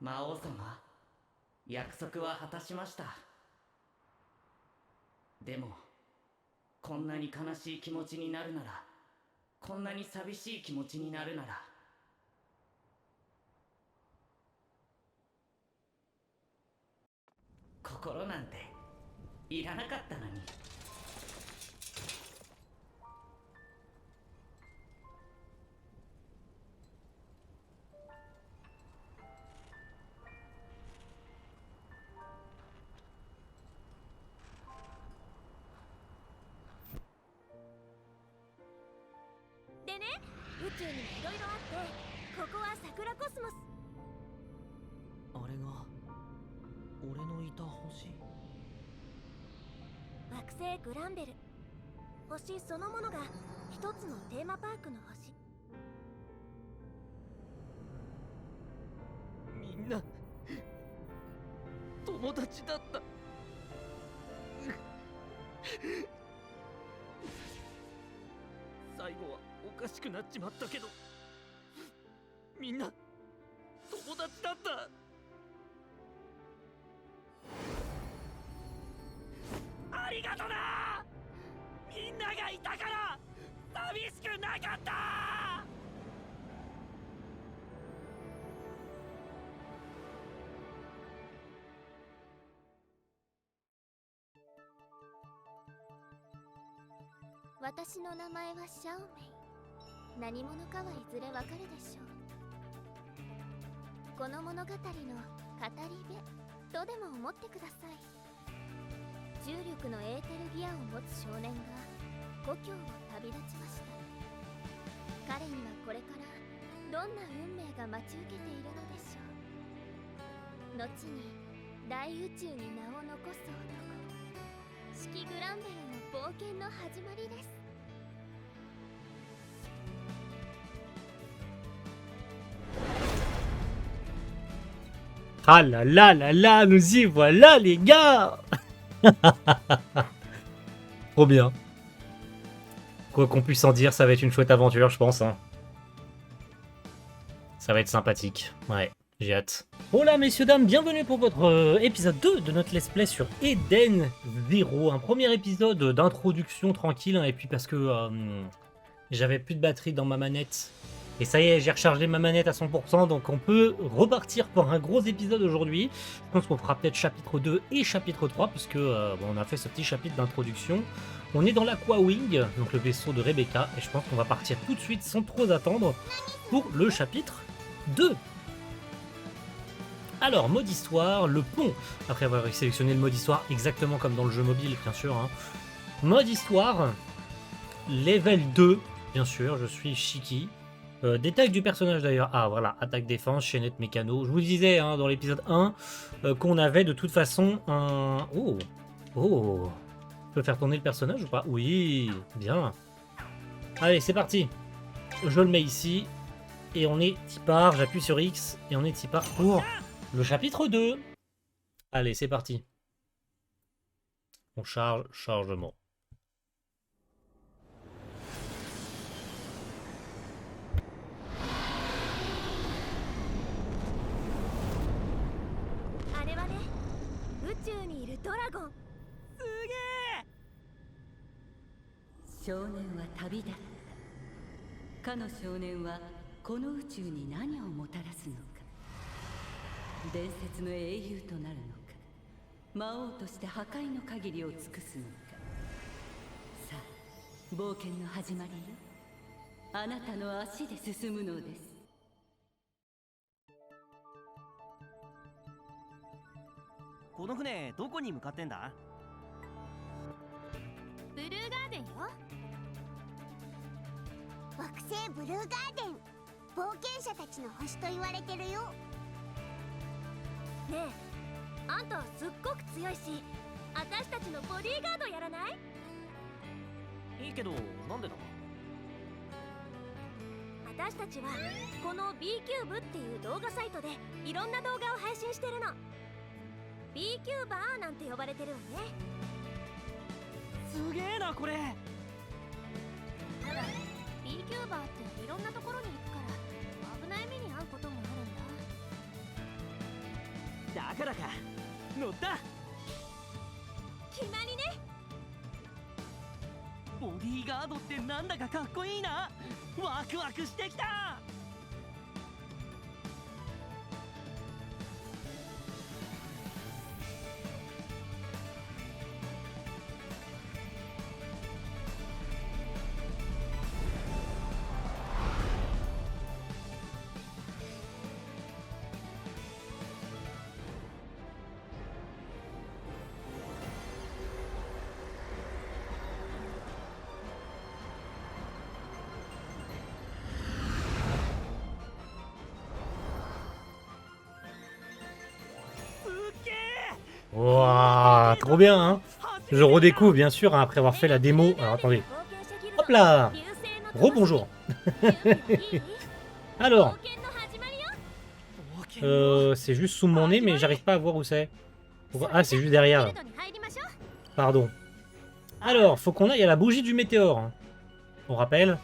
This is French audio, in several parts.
魔王様、約束は果たしました。でもこんなに悲しい気持ちになるなら、こんなに寂しい気持ちになるなら、心なんていらなかったのに。でね、宇宙にもいろいろあって、ここは桜コスモス。あれが俺のいた星。惑星グランベル。星そのものが一つのテーマパークの星。みんな友達だった。最後はおかしくなっちまったけど、みんな友達だった。ありがとな。みんながいたから寂しくなかった。私の名前はシャオメイ。何者かはいずれわかるでしょう。この物語の語り部とでも思ってください。重力のエーテルギアを持つ少年が故郷を旅立ちました。彼にはこれからどんな運命が待ち受けているのでしょう。後に大宇宙に名を残す男、四季グランベルの冒険の始まりです。Ah là là là là, nous y voilà les gars. Trop bien. Quoi qu'on puisse en dire, ça va être une chouette aventure, je pense. Hein. Ça va être sympathique. Ouais, j'ai hâte. Hola messieurs, dames, bienvenue pour votre épisode 2 de notre let's play sur Eden Zero. Un premier épisode d'introduction tranquille, hein, et puis parce que j'avais plus de batterie dans ma manette. Et ça y est, j'ai rechargé ma manette à 100%, donc on peut repartir pour un gros épisode aujourd'hui. Je pense qu'on fera peut-être chapitre 2 et chapitre 3, puisque on a fait ce petit chapitre d'introduction. On est dans l'Aqua-Wing, donc le vaisseau de Rebecca, et je pense qu'on va partir tout de suite sans trop attendre pour le chapitre 2. Alors, mode histoire, le pont, après avoir sélectionné le mode histoire exactement comme dans le jeu mobile, bien sûr. Hein. Mode histoire, level 2, bien sûr, je suis Shiki. Détail du personnage d'ailleurs. Ah voilà, attaque défense, chaînette mécano. Je vous disais hein, dans l'épisode 1 qu'on avait de toute façon un... Oh. Je peux faire tourner le personnage ou pas? Oui, bien. Allez, c'est parti. Je le mets ici. Et on est typard. J'appuie sur X. Et on est typard pour le chapitre 2. Allez, c'est parti. On charge, chargement. « 少年は旅立った。かの少年はこの宇宙に何をもたらすのか。伝説の英雄となるのか。魔王として破壊の限りを尽くすのか。さあ、冒険の始まりよ。あなたの足で進むのです。」この船どこに向かってんだ？ブルーガーデンよ。惑星ブルーガーデン、冒険者たちの星と言われてるよ。ねえ、あんたすっごく強いし、私たちのボディーガードやらない？いいけど、なんでだ？私たちはこの B キューブっていう動画サイトでいろんな動画を配信してるの。 B キューバーなんて呼ばれてるわね。すげえなこれ。ただ B キューバーっていろんなところに行くから危ない目に遭うこともあるんだ。だからか乗った。決まりね。ボディーガードってなんだかかっこいいな。ワクワクしてきた。Waouh, trop bien, hein. Je redécouvre, bien sûr, hein, après avoir fait la démo. Alors, attendez. Hop là. Rebonjour. Alors, c'est juste sous mon nez, mais j'arrive pas à voir où c'est. Ah, c'est juste derrière, là. Pardon. Alors, faut qu'on aille à la bougie du météore. Hein. On rappelle.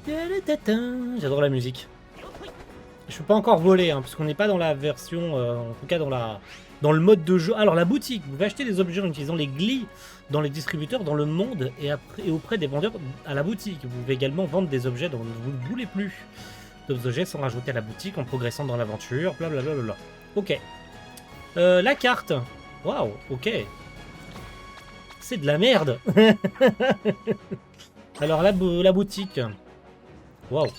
J'adore la musique. Je peux pas encore voler, hein, parce qu'on n'est pas dans la version, en tout cas dans le mode de jeu. Alors la boutique, vous pouvez acheter des objets en utilisant les glis dans les distributeurs dans le monde et auprès des vendeurs à la boutique. Vous pouvez également vendre des objets dont vous ne voulez plus. D'autres objets sont rajoutés à la boutique en progressant dans l'aventure, blablabla. Ok. La carte. Waouh, ok. C'est de la merde. Alors la boutique. Waouh.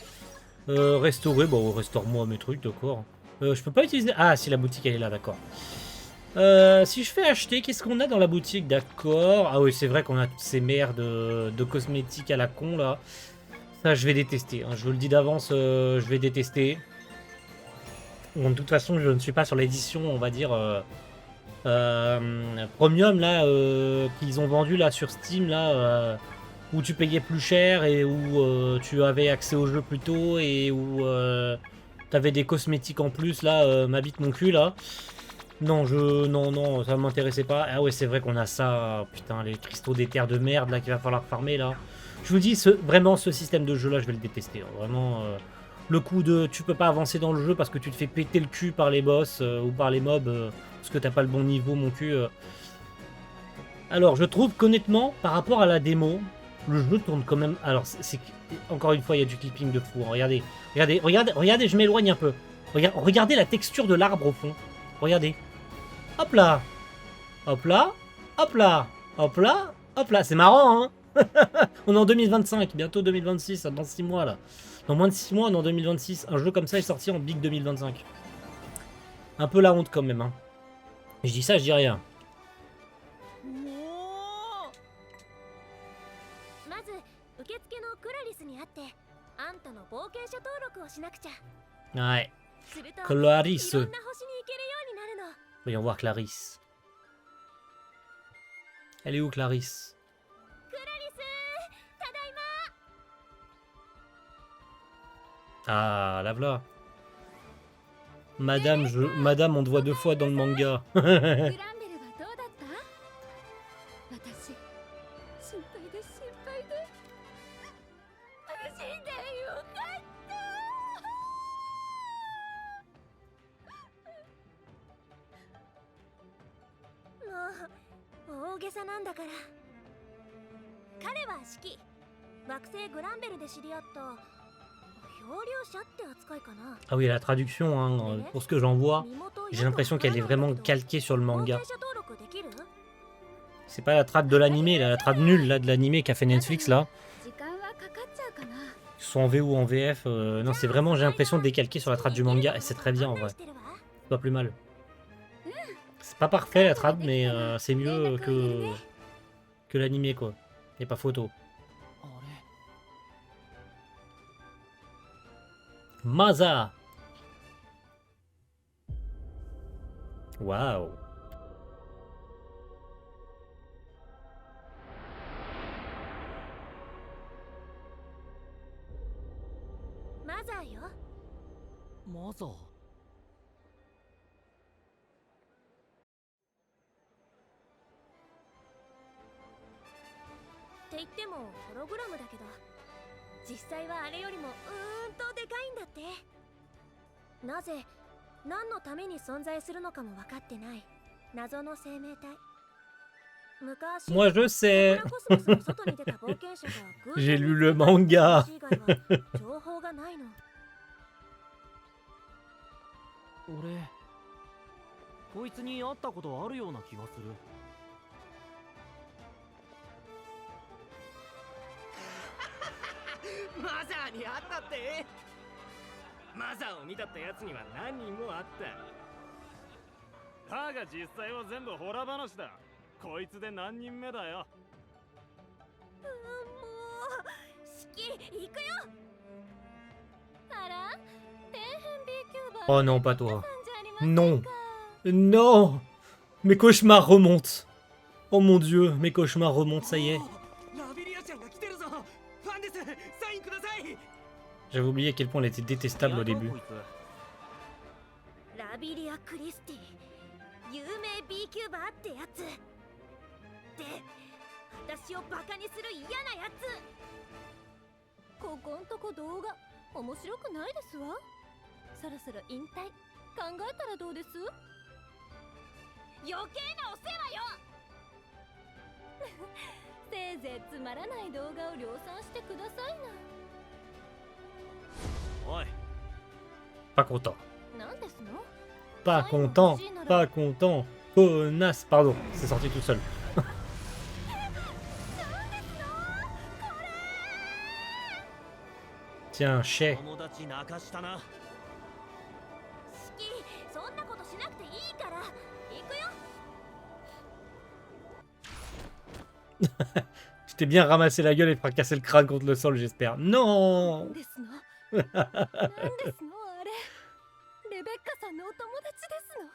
Restaurer, bon, restaure-moi mes trucs, d'accord. Je peux pas utiliser... Ah, si, la boutique, elle est là, d'accord. Si je fais acheter, qu'est-ce qu'on a dans la boutique, d'accord. Ah oui, c'est vrai qu'on a toutes ces merdes de cosmétiques à la con, là. Ça, je vais détester. Hein. Je vous le dis d'avance, je vais détester. Bon, de toute façon, je ne suis pas sur l'édition, on va dire... premium, là, qu'ils ont vendu, là, sur Steam, là... où tu payais plus cher et où tu avais accès au jeu plus tôt et où tu avais des cosmétiques en plus, là, ma bite mon cul, là. Non, non, ça m'intéressait pas. Ah ouais, c'est vrai qu'on a ça, putain, les cristaux d'éther de merde, là, qu'il va falloir farmer, là. Je vous dis, vraiment, ce système de jeu, là, je vais le détester. Hein. Vraiment, le coup de tu peux pas avancer dans le jeu parce que tu te fais péter le cul par les boss ou par les mobs parce que t'as pas le bon niveau, mon cul. Alors, je trouve qu'honnêtement, par rapport à la démo, le jeu tourne quand même... Alors, encore une fois, il y a du clipping de fou. Hein. Regardez, je m'éloigne un peu. Regardez la texture de l'arbre au fond. Regardez. Hop là. Hop là. Hop là. Hop là. Hop là. C'est marrant, hein. On est en 2025, bientôt 2026, dans 6 mois, là. Dans moins de 6 mois, on est en 2026. Un jeu comme ça est sorti en Big 2025. Un peu la honte, quand même, hein. Je dis ça, je dis rien. Ouais. Clarisse. Voyons voir Clarisse. Elle est où, Clarisse? Ah, la voilà. Madame, on te voit 2 fois dans le manga. Ah oui, la traduction, hein, pour ce que j'en vois, j'ai l'impression qu'elle est vraiment calquée sur le manga. C'est pas la trad de l'animé, la trad nulle là, de l'animé qu'a fait Netflix là. Soit en VO ou en VF, non c'est vraiment, j'ai l'impression de décalquer sur la trad du manga et c'est très bien en vrai. C'est pas plus mal. C'est pas parfait la trad, mais c'est mieux que l'animé quoi. Y'a pas photo. Maza. Waouh. Maza. って言ってもホログラムだけど実際はあれよりもでかいんだって。なぜ何のために存在するのかも分かってない謎の生命体。昔 Moi je sais. コスモスの外に出た冒険者が偶然 J'ai lu 見 le つけた manga. 話以外は情報がないの。俺こいつに会ったことあるような気がする。マザーに会ったって。マザーを見たってやつには何人も会った。だが実際は全部ホラ話だ。こいつで何人目だよ。もう式行くよ。あら底辺 B キューバー Oh non, pas toi. さんじゃありませんか。 Non. Non. Mes cauchemars remontent. Oh mon dieu, mes cauchemars remontent, ça y est. ラビリアちゃんが来てるぞ。ファンです。サインください。 J'avais oublié à quel point elle était détestable au début. ラビリア・クリスティ、有名 B キューバーってやつで、私をバカにする嫌なやつ。ここんとこ動画面白くないですわ。そろそろ引退考えたらどうです？余計なお世話よ。せいぜいつまらない動画を量産してくださいおい。Pas content. な。なんですの？ Pas content. Pas content. Connasse. Pardon, c'est sorti tout seul. Tiens, chais. 友達泣かしたな。式、そんなことしなくていいから行くよ。 Tu t'es bien ramassé la gueule et fracassé le crâne contre le sol, j'espère. Non. なんですの？なんですのあれ。レベッカさんのお友達ですの。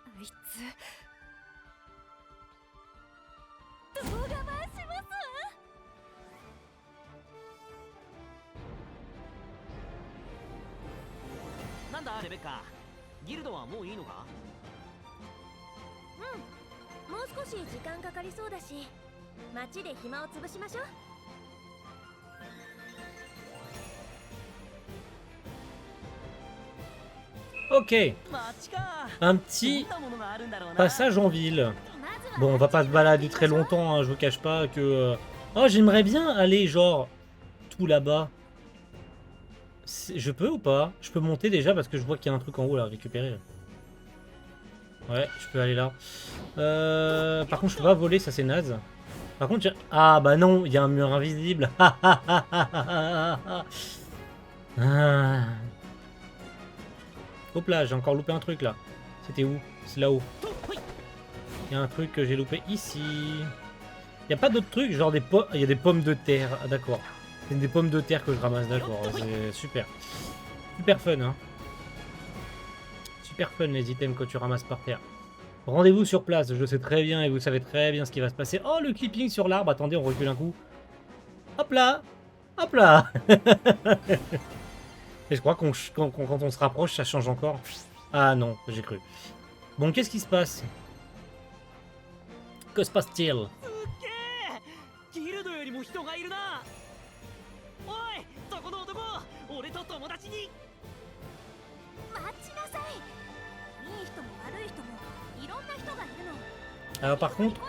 あいつ動画版しますわ。なんだレベッカ、ギルドはもういいのか？もう少し時間かかりそうだし、街で暇を潰しましょう。 Ok. 街か。 Un petit どんなものがあるんだろうな。 passage en ville. まずは Bon, on va pas se balader très longtemps, hein, je vous cache pas que... Oh, j'aimerais bien aller, genre, tout là-bas. Je peux ou pas? Je peux monter déjà parce que je vois qu'il y a un truc en haut là, à récupérer. Ouais, je peux aller là. Par contre, je peux pas voler, ça c'est naze. Par contre, ah bah non, il y a un mur invisible. Ah. Hop là, j'ai encore loupé un truc là. C'était où? C'est là-haut. Il y a un truc que j'ai loupé ici. Il n'y a pas d'autres trucs, genre des pommes. Il y a des pommes de terre. Ah d'accord. C'est des pommes de terre que je ramasse, d'accord. C'est super. Super fun, hein. Super fun les items que tu ramasses par terre. Rendez-vous sur place, je sais très bien et vous savez très bien ce qui va se passer. Oh, le clipping sur l'arbre. Attendez, on recule un coup. Hop là. Hop là. Et je crois qu'on quand on se rapproche, ça change encore. Ah non, j'ai cru. Bon, qu'est-ce qui se passe? Que se passe-t-il? ギルドよりも人がいるな。おい、そこの男、俺と友達に。待ちなさい。いい人も悪い人もいろんな人がいるの。 Alors par contre,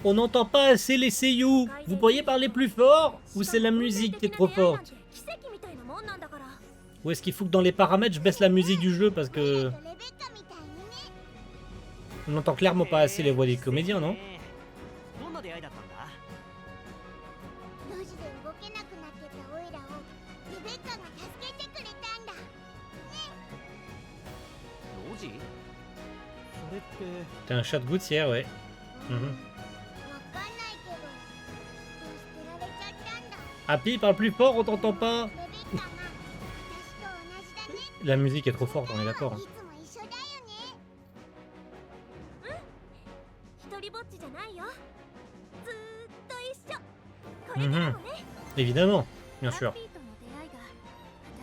on n'entend pas assez les seiyuu. Vous pourriez parler plus fort? Ou c'est la musique qui est trop forte? Ou est-ce qu'il faut que dans les paramètres je baisse la musique du jeu parce que... On n'entend clairement pas assez les voix des comédiens, non? どんな出会いだったんだ？路地で動けなくなってたオイラをレベッカが助けてくれたんだ。路地？それって。 T'es un chat de gouttière, ouais. わかんないけど、きっと捨てられちゃったんだ。 Happy, parle plus fort, on t'entend pas. レベッカが私と同じだね。 La musique est trop forte, on est d'accord. いつも一緒だよね。一人ぼっちじゃないよ。ずーっと一緒。これからもね。 Évidemment, bien sûr. ハッピーとの出会いが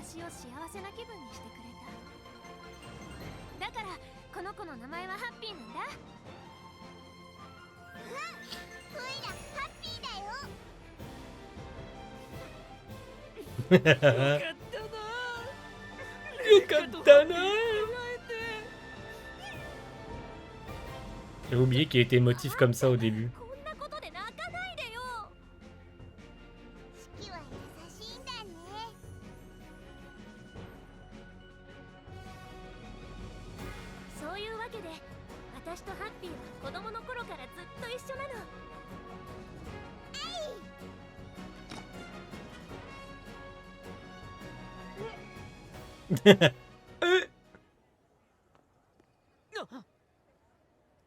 私を幸せな気分にしてくれた。だからこの子の名前はハッピーなんだ。オイラハッピーだよ。よかったな。よかった J'ai oublié qu'il était émotif comme ça au début. こんなことで泣かないでよ。四季は優しいんだね。そういうわけで私とハッピーは子供の頃からずっと一緒なの。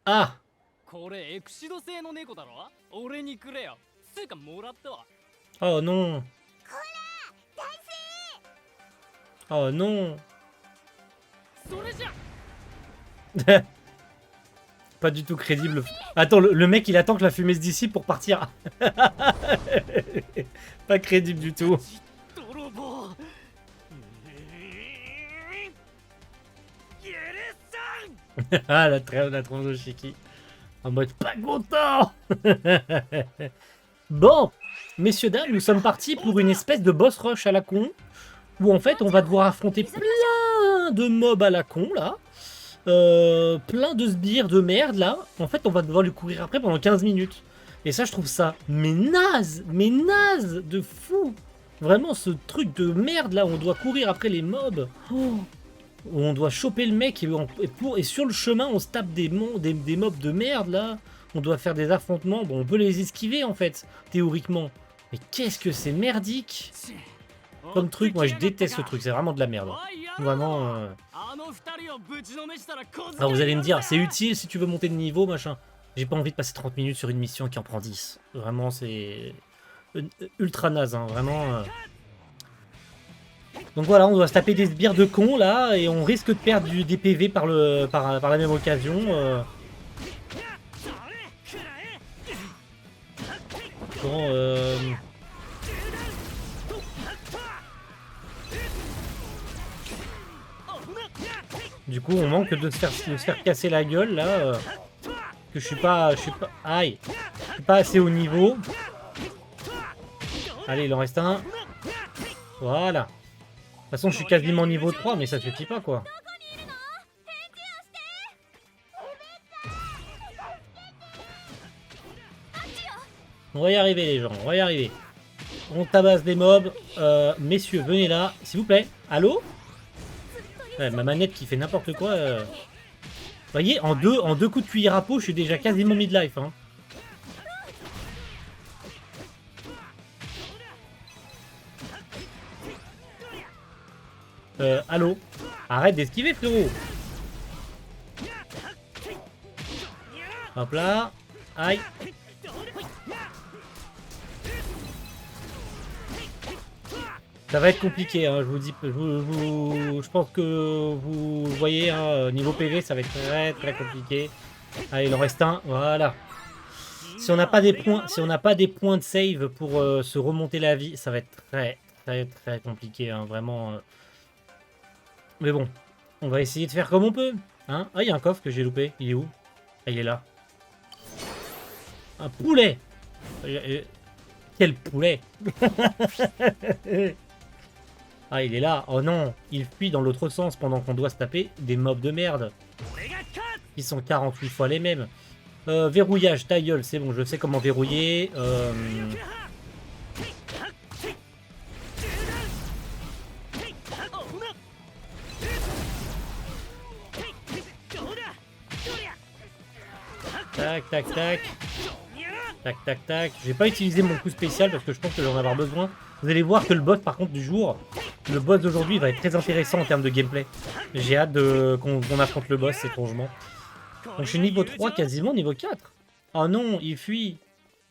Ah! これエクシド製の猫だろ。俺にくれよ。つうかもらったわ。 Oh non! Oh non! それじゃ Pas du tout crédible. Attends, le mec il attend que la fumée se dissipe pour partir. Pas crédible du tout. 泥棒。Ah, la tronche de Shiki. En mode pas content. Bon, messieurs, dames, nous sommes partis pour une espèce de boss rush à la con. Où en fait, on va devoir affronter plein de mobs à la con, là. Plein de sbires de merde, là. En fait, on va devoir lui courir après pendant 15 minutes. Et ça, je trouve ça mais naze de fou. Vraiment, ce truc de merde, là, où on doit courir après les mobs. Oh. Où on doit choper le mec et sur le chemin on se tape des mobs de merde là. On doit faire des affrontements. Bon, on peut les esquiver en fait, théoriquement. Mais qu'est-ce que c'est merdique comme truc. Moi je déteste ce truc, c'est vraiment de la merde. Vraiment. Alors vous allez me dire, c'est utile si tu veux monter de niveau, machin. J'ai pas envie de passer 30 minutes sur une mission qui en prend 10. Vraiment c'est ultra naze, hein. Vraiment. Donc voilà, on doit se taper des sbires de cons là, et on risque de perdre des PV par la même occasion. Bon, du coup, on manque de se faire casser la gueule là. Que je suis pas, aïe, je suis pas assez haut niveau. Allez, il en reste un. Voilà. De toute façon, je suis quasiment niveau 3, mais ça suffit pas, quoi. On va y arriver, les gens, on va y arriver. On tabasse des mobs. Messieurs, venez là, s'il vous plaît. Allô? Ouais, ma manette qui fait n'importe quoi. Vous voyez, en deux coups de cuillère à peau, je suis déjà quasiment mid-life, hein. Allô? Arrête d'esquiver, frérot. Hop là. Aïe. Ça va être compliqué, hein, je vous dis. Je pense que vous voyez, hein, niveau PV, ça va être très compliqué. Allez, il en reste un. Voilà. Si on n'a pas des points de save pour se remonter la vie, ça va être très compliqué, hein, vraiment. Mais bon, on va essayer de faire comme on peut. Hein. Ah, il y a un coffre que j'ai loupé. Il est où? Ah, il est là. Un poulet. Quel poulet. Ah, il est là. Oh non, il fuit dans l'autre sens pendant qu'on doit se taper des mobs de merde. Ils sont 48 fois les mêmes. Verrouillage, ta gueule, c'est bon, je sais comment verrouiller. Tac, tac, tac. Tac, tac, tac. Je vais pas utiliser mon coup spécial parce que je pense que j'en avoir besoin. Vous allez voir que le boss, par contre, du jour, le boss d'aujourd'hui va être très intéressant en termes de gameplay. J'ai hâte qu'on affronte le boss étrangement. Donc je suis niveau 3, quasiment niveau 4. Oh non, il fuit.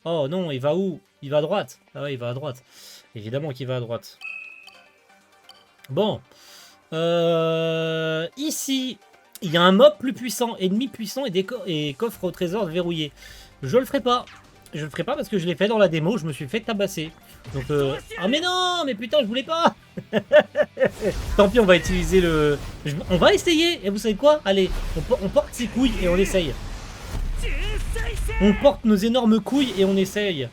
Oh non, il va où? Il va à droite. Ah ouais, il va à droite. Évidemment qu'il va à droite. Bon. Ici, il y a un mob plus puissant, ennemi puissant et coffre au trésor verrouillé. Je le ferai pas. Je le ferai pas parce que je l'ai fait dans la démo, je me suis fait tabasser. Donc ah mais non, mais putain, je voulais pas. Tant pis, on va utiliser le... On va essayer. Et vous savez quoi? Allez, on porte ses couilles et on essaye. On porte nos énormes couilles et on essaye.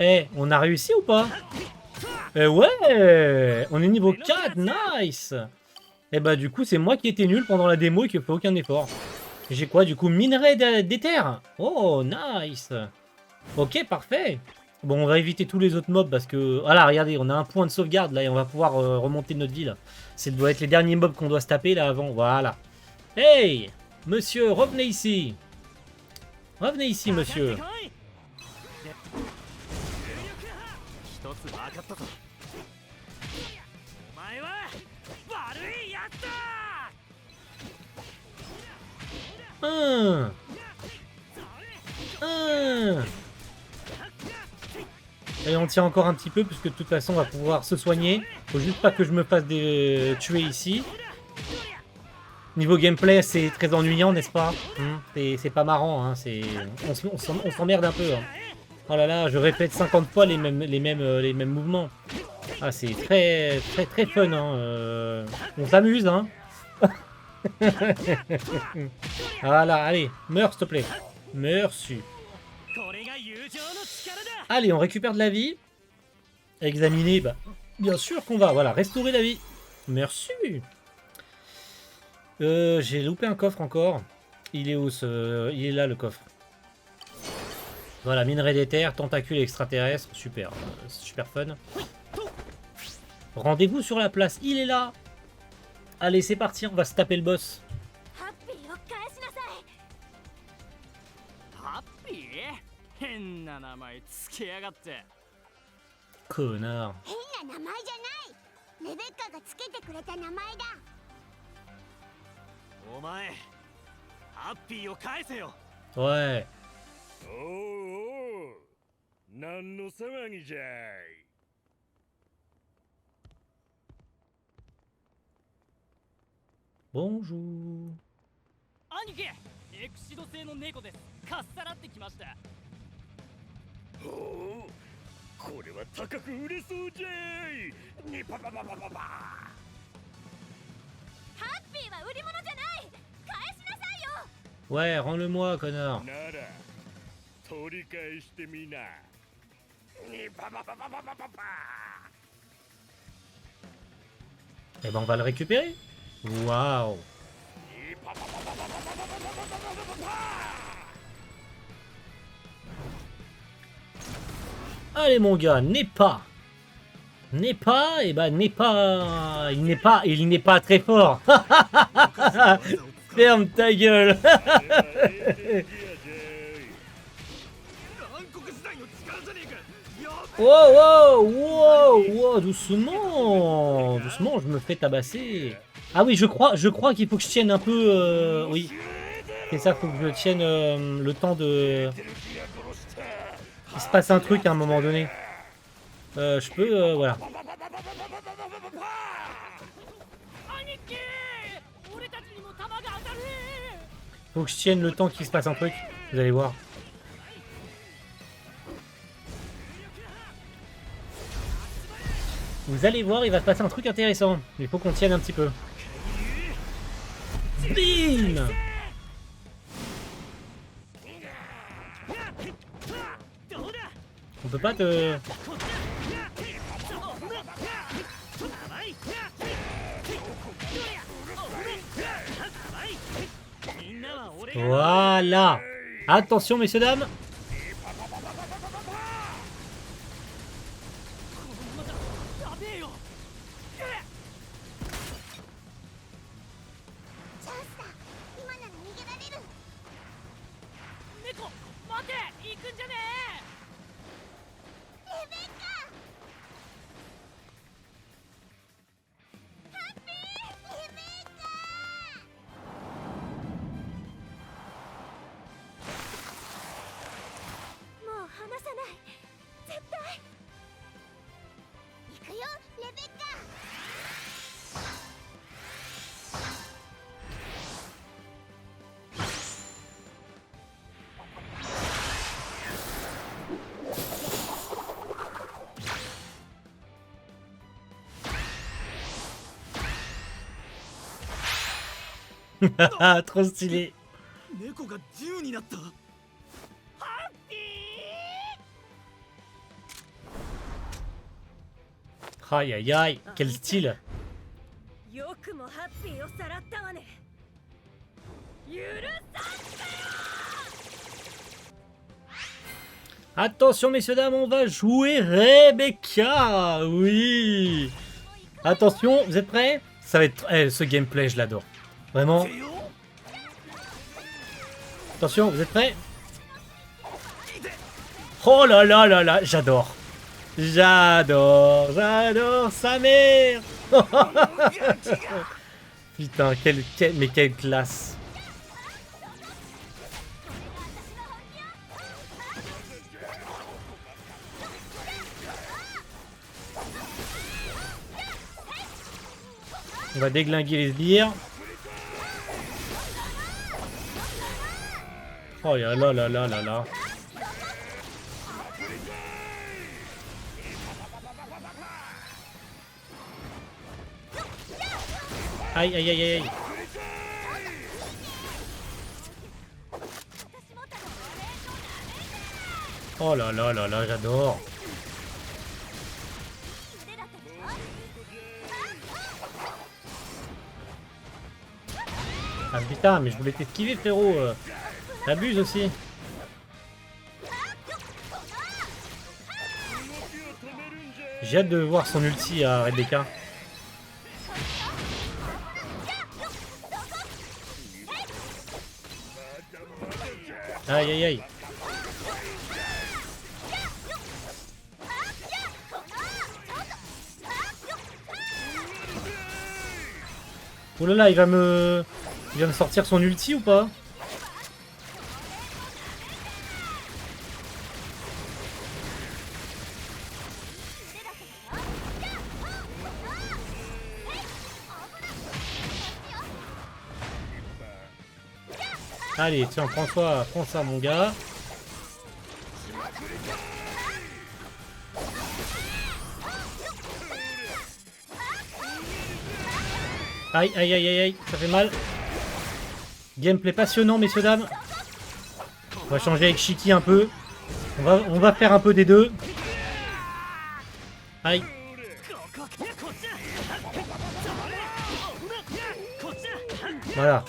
Eh, on a réussi ou pas? Eh ouais, on est niveau 4, nice. Et bah du coup, c'est moi qui étais nul pendant la démo et qui ai fait aucun effort. J'ai quoi du coup? Minerai d'éther. Oh, nice. Ok, parfait. Bon, on va éviter tous les autres mobs parce que... Voilà, regardez, on a un point de sauvegarde là et on va pouvoir remonter notre ville. Ça doit être les derniers mobs qu'on doit se taper là avant. Voilà. Hey, monsieur, revenez ici. Revenez ici, monsieur. 一つ分かったぞ。お前は悪いやつだ。Et on tient encore un petit peu, puisque de toute façon on va pouvoir se soigner. Faut juste pas que je me fasse tuer ici. Niveau gameplay, c'est très ennuyant, n'est-ce pas? C'est pas marrant, hein. On s'emmerde un peu. Hein. Oh là là, je répète 50 fois les mêmes mouvements. Ah, c'est très fun. Hein. On s'amuse, hein. Voilà, allez, meurs s'il te plaît. Merci. Allez, on récupère de la vie. Examiner, bah, bien sûr qu'on va. Voilà, restaurer la vie. Merci. J'ai loupé un coffre encore. Il est où il est là le coffre. Voilà, minerai d'éther, tentacules extraterrestres. Super, super fun. Rendez-vous sur la place, il est là. Allez, c'est parti, on va se taper le boss. ハッピー？変な名前つけやがって。 Connard. 変な名前じゃない。レベッカがつけてくれた名前だ。お前、ハッピーを返せよ。 Ouais. おうおう、何の騒ぎじゃい。Bonjour. 兄貴、エクシド製の猫です。かっさらってきました。ほう、これは高く売れそうじゃい。にパパパパパパ。ハッピーは売り物じゃない。返しなさいよ。 Ouais, rends-le-moi, connard. なら取り返してみな。にパパパパパパパパ。 Eh ben, on va le récupérer. Waouh. にパパパパパパパパパパパパ。 Allez, mon gars, n'est pas. N'est pas, et bah, n'est pas. Il n'est pas très fort. Ferme ta gueule. Wow, wow, wow, wow, doucement. Doucement, je me fais tabasser. Ah oui, je crois qu'il faut que je tienne un peu. Oui. C'est ça, faut que je tienne le temps de. Il se passe un truc à un moment donné. Je peux, voilà. Faut que je tienne le temps qu'il se passe un truc. Vous allez voir. Vous allez voir, il va se passer un truc intéressant. Il faut qu'on tienne un petit peu. Bim! On peut pas te... Voilà. Attention, messieurs, dames. チャンスだ。今なら逃げられる。猫、待て、行くんじゃねレベッカ。ハッピー。レベッカ。もう離さない。絶対。行くよ、レベッカ。 Wow. Trop stylé. 猫が銃になった。 Aïe aïe aïe, quel style. よくもハッピーをさらったわね。許さんぜよ。 Attention messieurs dames, on va jouer Rebecca. Oui. Attention, vous êtes prêts? Ça va être... ce gameplay, je l'adore. Vraiment. Attention, vous êtes prêts? Oh là là là là, j'adore. J'adore sa mère. Putain, mais quelle classe. On va déglinguer les sbires. Oh là là là là là là. Aïe aïe aïe aïe. Oh là là là là, j'adore. Ah putain, mais je voulais t'esquiver frérot. T'abuses aussi. J'ai hâte de voir son ulti à Rebecca. Aïe aïe aïe. Oh là là, il va me sortir son ulti ou pas? Allez, tiens, prends ça mon gars. Aïe, aïe, aïe, aïe, aïe, ça fait mal. Gameplay passionnant, messieurs, dames. On va changer avec Shiki un peu. On va faire un peu des deux. Aïe. Voilà.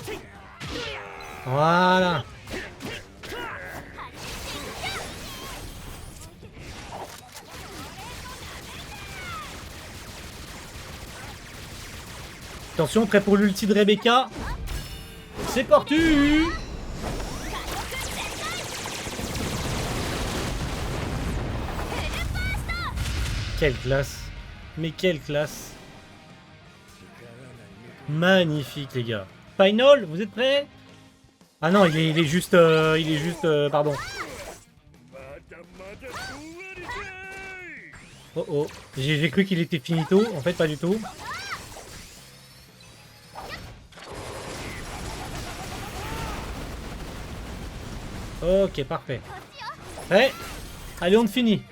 Voilà. Attention, prêt pour l'ulti de Rebecca. C'est parti. Quelle classe. Mais quelle classe. Magnifique les gars. Final, vous êtes prêts? Ah non, il est juste... pardon. Oh oh, j'ai cru qu'il était finito, en fait pas du tout. Ok, parfait. Ouais. Allez, on finit.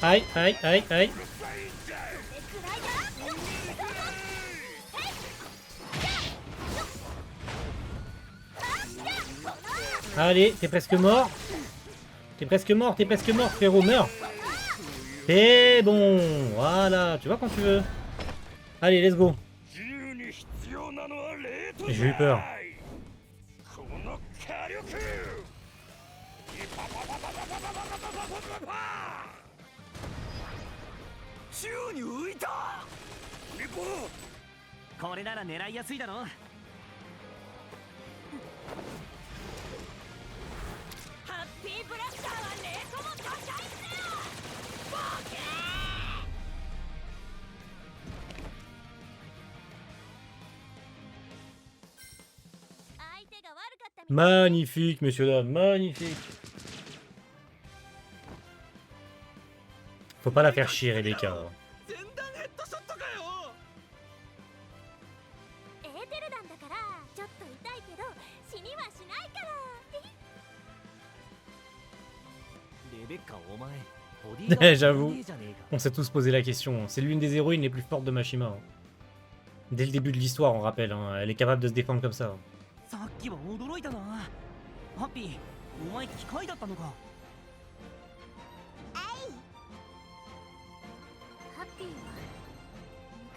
Aïe, aïe, aïe, aïe. Allez, t'es presque mort. T'es presque mort, frérot, meurs. C'est bon, voilà, tu vois quand tu veux. Allez, let's go. J'ai eu peur. Magnifique, messieurs, dames, magnifique. Faut pas la faire chier, Rebecca. J'avoue. On s'est tous posé la question. C'est l'une des héroïnes les plus fortes de Mashima. Hein. Dès le début de l'histoire, on rappelle. Hein. Elle est capable de se défendre comme ça. さっきは驚いたな。ハッピー、お前機械だったのか。ハッピーは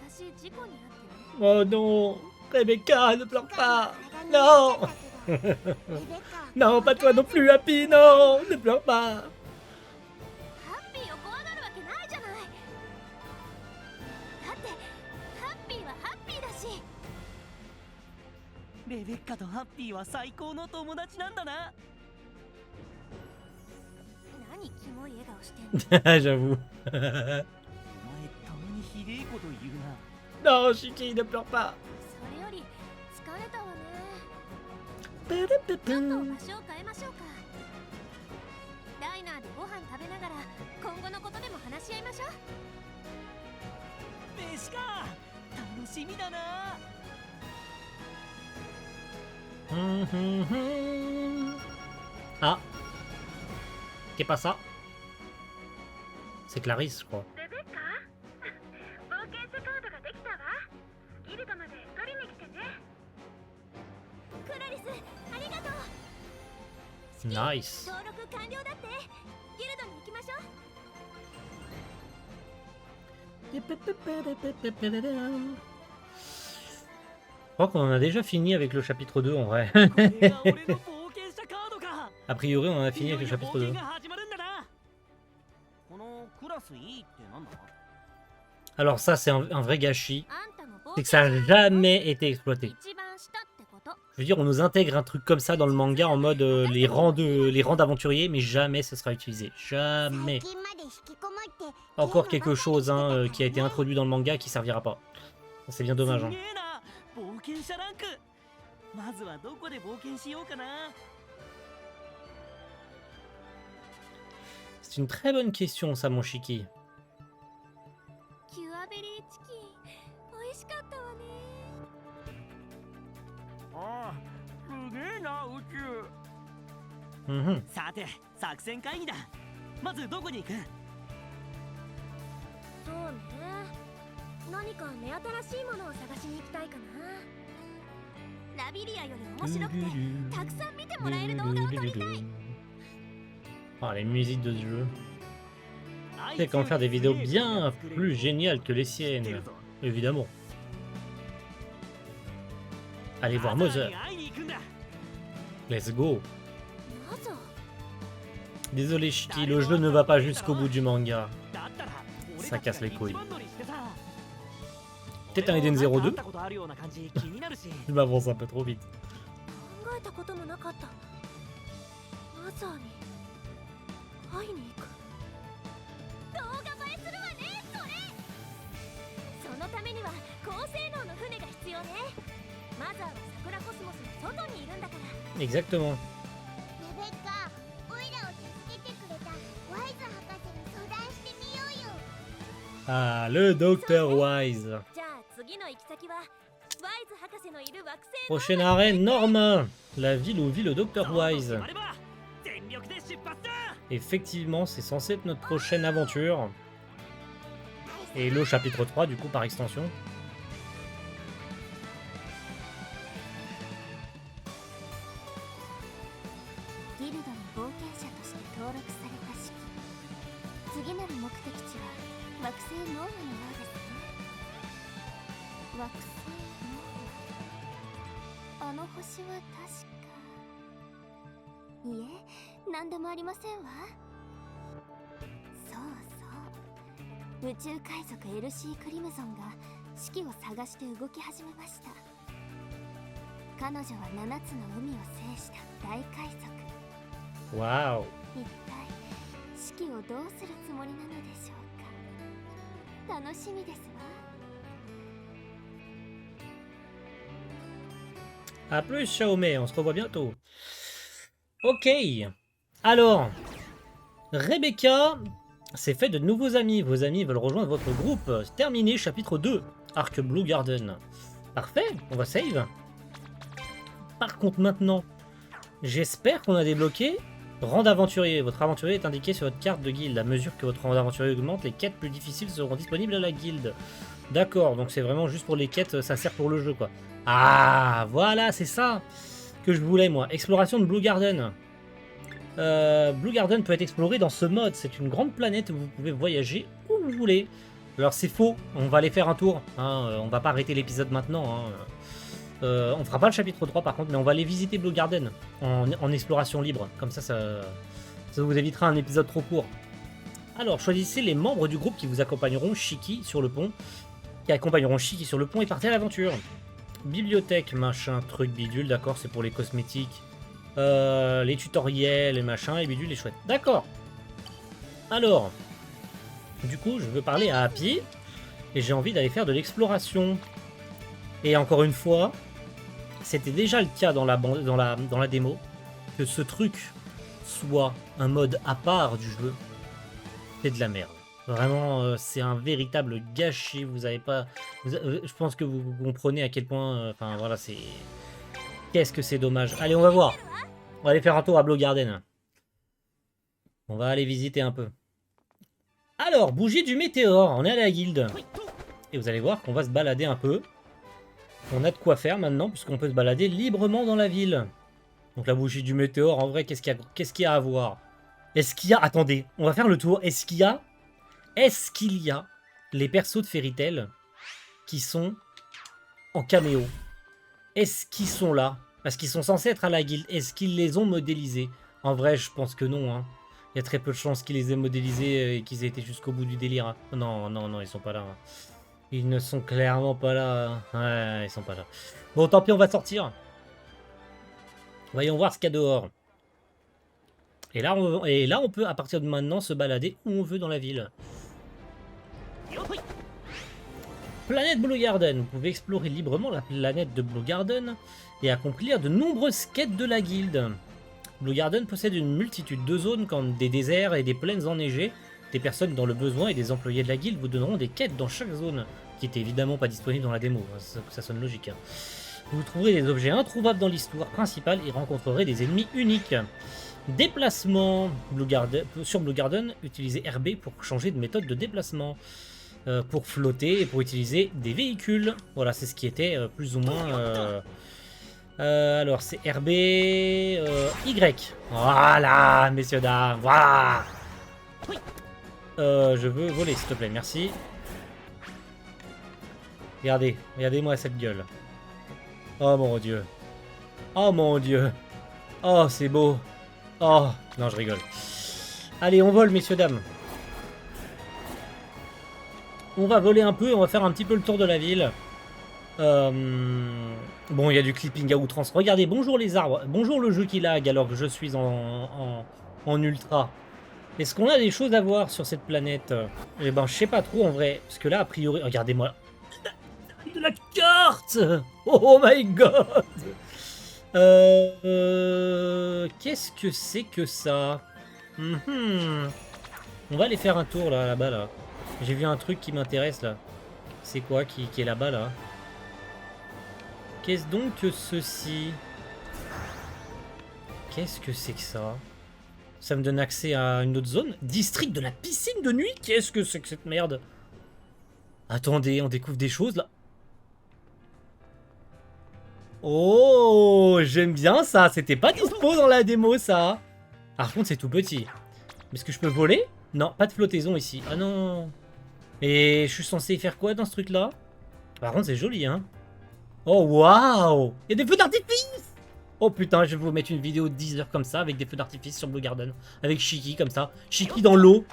昔事故にあってね。 Oh non, Rebecca, ne pleure pas. Non. Non, pas toi non plus, Happy. Non, ne pleure pas. ハッピーを怖がるわけないじゃない。だってハッピーはハッピーだし。レベッカとハッピーは最高の友達なんだな。何キモい笑顔してんの。 J'avoue. お前たまにひでえこと言うな。 Non, Shiki, ne pleure pas. それより疲れたわね。ちょっと場所を変えましょうか。ダイナーでご飯食べながら今後のことでも話し合いましょう。飯か。楽しみだな。 Ah. Qu'est pas ça? C'est Clarisse, je crois. レベッカ冒険者カードができたわ。ギルドまで取りに来てね。クラリス、ありがとう。 Nice. 登録完了だって。ギルドに行きましょう。 Je crois qu'on en a déjà fini avec le chapitre 2 en vrai. これが俺の冒険者カードか。 A priori, on en a fini avec le chapitre 2. が始まるんだな。このクラス E ってなんだ。 Alors ça, c'est un vrai gâchis. あんたの冒 C'est 険 que ça n'a jamais été exploité. 一番下ってこと。 Je veux dire, on nous intègre un truc comme ça dans le manga en mode les rangs d'aventuriers, mais jamais ce sera utilisé. Jamais. Encore quelque chose hein, qui a été introduit dans le manga qui servira pas. C'est bien dommage. Hein. すげえな。冒険者ランク。まずはどこで冒険しようかな。 C'est une très bonne question, ça, mon Shiki. キュアベリーチキン美味しかったわね。ああ、すげえな宇宙。 Mhm. さて、作戦会議だ。まずどこに行く？そうね。何か目新しいものを探しに行きたいかな。ラビリアより面白くてたくさん見てもらえる動画を撮りたい。 Ah, les musiques de ce jeu. C'est comment faire des vidéos bien plus géniales que les siennes. Évidemment. Allez voir Mother. Let's go. Désolé Shiki, le jeu ne va pas jusqu'au bout du manga. Ça casse les couilles. Peut-être un Eden 02. Je m'avance un peu trop vite. 考えたこともなかった。マザーに会いに行く。動画映えするわね、それ。そのためには高性能の船が必要ね。マザーは桜コスモスの外にいるんだから。 Exactement. レベッカ、オイラを助けてくれたワイズ博士に相談してみようよ。 Ah, le Docteur Wise. じゃあ次の行き先はワイズ博士のいる惑星。 Prochaine arène, Norma. La ville où vit le Docteur Wise. Effectivement, c'est censé être notre prochaine aventure. Et le chapitre 3, du coup, par extension. LC クリムゾンが指揮を探して動き始めました。彼女は7つの海を制した大海賊。Waouh. 一体指揮をどうするつもりなのでしょうか。楽しみですわ。 A plus, Xiaomei, on se revoit bientôt. Ok. Alors, Rebecca s'est fait de nouveaux amis. Vos amis veulent rejoindre votre groupe. Terminé, chapitre 2. Arc Blue Garden. Parfait, on va save. Par contre, maintenant, j'espère qu'on a débloqué Rang d'aventurier. Votre aventurier est indiqué sur votre carte de guilde. À mesure que votre rang d'aventurier augmente, les quêtes plus difficiles seront disponibles à la guilde. D'accord, donc c'est vraiment juste pour les quêtes, ça sert pour le jeu quoi. Ah, voilà, c'est ça que je voulais moi. Exploration de Blue Garden. Blue Garden peut être exploré dans ce mode. C'est une grande planète où vous pouvez voyager où vous voulez. Alors c'est faux, on va aller faire un tour. Hein, on va pas arrêter l'épisode maintenant. Hein. On fera pas le chapitre 3 par contre, mais on va aller visiter Blue Garden en exploration libre. Comme ça vous évitera un épisode trop court. Alors, choisissez les membres du groupe qui vous accompagneront Shiki sur le pont. Et partez à l'aventure. Bibliothèque, machin, truc, bidule, d'accord, c'est pour les cosmétiques. Les tutoriels et machin, et bidule, les chouettes. D'accord. Alors, du coup, je veux parler à Happy. Et j'ai envie d'aller faire de l'exploration. Et encore une fois, c'était déjà le cas dans la démo, que ce truc soit un mode à part du jeu, c'est de la merde. Vraiment, c'est un véritable gâchis. Vous avez pas, je pense que vous comprenez à quel point. Enfin voilà, c'est. Qu'est-ce que c'est dommage. Allez, on va voir. On va aller faire un tour à Blue Garden. On va aller visiter un peu. Alors, bougie du météore. On est à la guilde. Et vous allez voir qu'on va se balader un peu. On a de quoi faire maintenant, puisqu'on peut se balader librement dans la ville. Donc la bougie du météore, en vrai, qu'est-ce qu'il y a à voir? Est-ce qu'il y a... Attendez, on va faire le tour. Est-ce qu'il y a les persos de Fairy Tail qui sont en caméo? Est-ce qu'ils sont là? Parce qu'ils sont censés être à la guilde. Est-ce qu'ils les ont modélisés? En vrai, je pense que non. Hein. Il y a très peu de chances qu'ils les aient modélisés et qu'ils aient été jusqu'au bout du délire. Hein. Non, non, non, ils sont pas là. Hein. Ils ne sont clairement pas là. Ouais, ils sont pas là. Bon, tant pis, on va sortir. Voyons voir ce qu'il y a dehors. Et là, on peut, à partir de maintenant, se balader où on veut dans la ville. Planète Blue Garden. Vous pouvez explorer librement la planète de Blue Garden et accomplir de nombreuses quêtes de la guilde. Blue Garden possède une multitude de zones comme des déserts et des plaines enneigées. Des personnes dans le besoin et des employés de la guilde vous donneront des quêtes dans chaque zone, qui est évidemment pas disponible dans la démo, ça sonne logique. Hein. Vous trouverez des objets introuvables dans l'histoire principale et rencontrerez des ennemis uniques. Déplacement sur Blue Garden, utilisez RB pour changer de méthode de déplacement, pour flotter et pour utiliser des véhicules. Voilà, c'est ce qui était plus ou moins... alors c'est RB Y. Voilà, messieurs dames, voilà. Je veux voler, s'il te plaît, merci. Regardez-moi cette gueule. Oh mon dieu. Oh mon dieu. Oh, c'est beau. Oh, non, je rigole. Allez, on vole, messieurs, dames. On va voler un peu, on va faire un petit peu le tour de la ville. Bon, il y a du clipping à outrance. Regardez, bonjour les arbres. Bonjour le jeu qui lag alors que je suis en ultra. Est-ce qu'on a des choses à voir sur cette planète? Eh ben, je sais pas trop en vrai. Parce que là, a priori... Regardez-moi. De la carte! Oh my god! Qu'est-ce que c'est que ça? On va aller faire un tour là-bas là. J'ai vu un truc qui m'intéresse là. C'est quoi qui est là-bas là? Qu'est-ce donc que ceci? Qu'est-ce que c'est que ça? Ça me donne accès à une autre zone. District de la piscine de nuit? Qu'est-ce que c'est que cette merde? Attendez, on découvre des choses là. Oh, j'aime bien ça. C'était pas dispo dans la démo ça. Par contre, c'est tout petit. Est-ce que je peux voler? Non, pas de flottaison ici. Ah non. Et je suis censé faire quoi dans ce truc là? Par contre, c'est joli hein. Oh waouh. Il y a des feux d'artifice. Oh putain, je vais vous mettre une vidéo de 10 heures comme ça avec des feux d'artifice sur Blue Garden. Avec Shiki comme ça. Shiki dans l'eau.